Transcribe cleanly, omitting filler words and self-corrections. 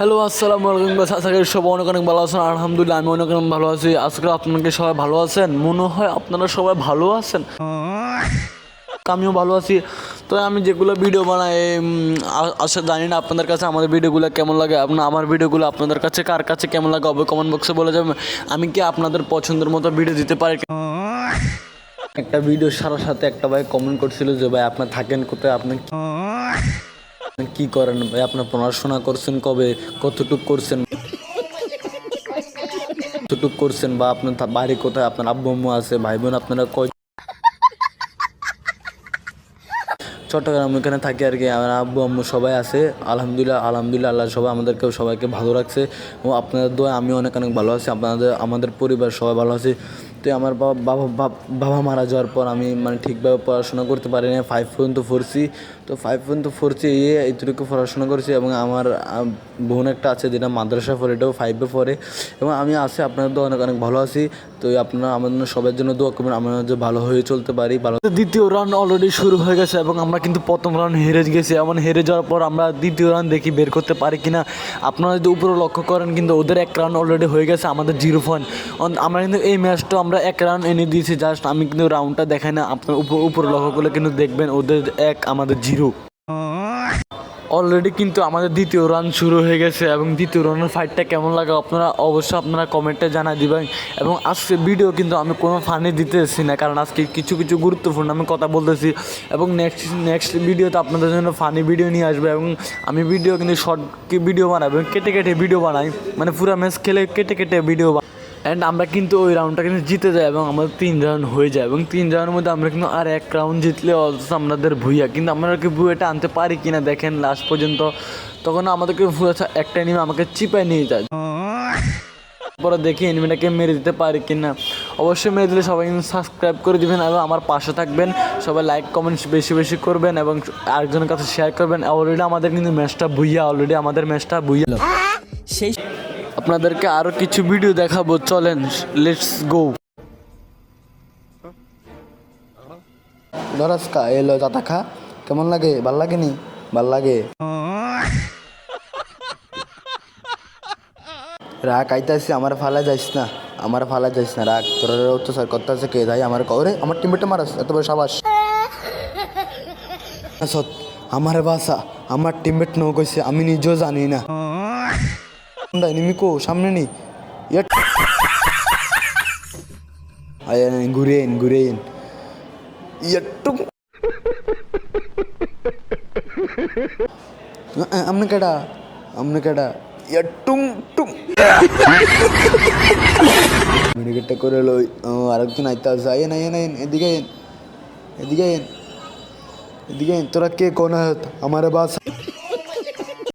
Hello আসসালামু আলাইকুম গাছ, আশা করি সবাই অনেক অনেক ভালো আছেন। আলহামদুলিল্লাহ আমি অনেক অনেক ভালো আছি। আজকে আপনাকে সবাই ভালো আছেন, মনে হয় আপনারা সবাই ভালো আছেন, আমিও ভালো আছি। তো আমি যেগুলো ভিডিও বানাই আশা জানি না আপনাদের কাছে আমাদের ভিডিওগুলো কেমন লাগে, আমার ভিডিওগুলো আপনাদের কাছে কার কাছে কেমন লাগে অবশ্যই কমেন্ট বক্সে বলে যাবেন। আমি কি আপনাদের পছন্দের মতো ভিডিও দিতে পারি? একটা ভিডিও সারার সাথে একটা ভাই কমেন্ট করছিল যে ভাই আপনার থাকেন কোথায়, আপনি কি করেন ভাই, আপনার পড়াশোনা করছেন কবে, কতটুক করছেন বা আপনার বাড়ি কোথায়, আপনার আব্বু আম্মু আছে, ভাই বোন আপনারা কয়? চট্টগ্রাম এখানে থাকি আর কি। আমার আব্বু আম্মু সবাই আছে, আলহামদুলিল্লাহ আলহামদুলিল্লাহ আল্লাহ সবাই আমাদেরকেও সবাইকে ভালো রাখছে এবং আপনাদের দোয়া আমি অনেক অনেক ভালো আছি, আমাদের পরিবার সবাই ভালো আছে। তো আমার বাবা মারা যাওয়ার পর আমি মানে ঠিকভাবে পড়াশোনা করতে পারিনি, 5 পর্যন্ত পড়ছি। তো 5 পর্যন্ত পড়ছি, এইটুকু পড়াশোনা করছি এবং আমার বোন একটা আছে যেটা মাদ্রাসা পড়ে, এটাও 5-এ পড়ে এবং আমি আছি আপনাদের তো অনেক অনেক ভালো আছি। তো আপনারা আমাদের সবার জন্য দোয়া করবেন, আমরা যে ভালো হয়ে চলতে পারি। দ্বিতীয় রাউন্ড অলরেডি শুরু হয়ে গেছে এবং আমরা কিন্তু প্রথম রাউন্ড হেরে গেছি। এমন হেরে যাওয়ার পর আমরা দ্বিতীয় রাউন্ড দেখি বের করতে পারি কিনা। আপনারা যদি উপরে লক্ষ্য করেন কিন্তু ওদের 1 রাউন্ড অলরেডি হয়ে গেছে, আমাদের 0 পয়েন্ট। আমরা কিন্তু এই ম্যাচটা আমরা 1 রাউন্ড এনে দিয়েছি জাস্ট, আমি কিন্তু রাউন্ডটা দেখাই না, আপনার উপরে লক্ষ্য করলে কিন্তু দেখবেন ওদের 1 আমাদের 0। অলরেডি কিন্তু আমাদের দ্বিতীয় রাউন্ড শুরু হয়ে গেছে এবং দ্বিতীয় রাউন্ডের ফাইটটা কেমন লাগে আপনারা কমেন্টে জানাই দিবেন। এবং আজকে ভিডিও কিন্তু আমি কোনো ফানি দিতেছি না, কারণ আজকে কিছু কিছু গুরুত্বপূর্ণ আমি কথা বলতেছি এবং নেক্সট ভিডিওতে আপনাদের জন্য ফানি ভিডিও নিয়ে আসবে এবং আমি ভিডিও কিন্তু শর্ট ভিডিও বানাবো, কেটে ভিডিও বানাই, মানে পুরো ম্যাচ খেলে কেটে ভিডিও। অ্যান্ড আমরা কিন্তু ওই রাউন্ডটা কিন্তু জিতে যাই এবং আমাদের 3 রাউন্ড হয়ে যায় এবং 3 রাউন্ডের মধ্যে আমরা কিন্তু আর 1 রাউন্ড জিতলে অথচ আমাদের ভুইয়া, কিন্তু আমরা কি ভুইয়াটা আনতে পারি কিনা দেখেন লাস্ট পর্যন্ত। তখন আমাদেরকে একটা এনিমি আমাকে চিপায় নিয়ে যায়, পরে দেখি এনিমিটাকে মেরে দিতে পারি কিনা। অবশ্যই মেরে দিলে সবাই কিন্তু সাবস্ক্রাইব করে দিবেন এবং আমার পাশে থাকবেন, সবাই লাইক কমেন্টস বেশি বেশি করবেন এবং আরেকজনের কাছে শেয়ার করবেন। অলরেডি আমাদের কিন্তু ম্যাচটা ভুইয়া, সেই আপনাদেরকে আরো কিছু ভিডিও দেখাবো, চলেন লেটস গো। ধরাসকা এলো চাতা খা, কেমন লাগে? ভাল লাগে নি? ভাল লাগে। রাগ আইতাছি, আমার ফালা যাইস না, রাগ তোর অত্যাচার করতেছে কে যাই আমার করে, আমার টিমমেটে মারাস এত বড় সাবাস। সত আমার বাসা আমার টিমমেট নো কইছে, আমি নিজেও জানি না। নিমিকো সামনে নি ঘুরে এন একটু আমনে কেডা টুং টুং মিনিকেটটা করে লই। আরেকজন আইতে আছে, আইন এদিকে তোরা কে কোন আমার বাস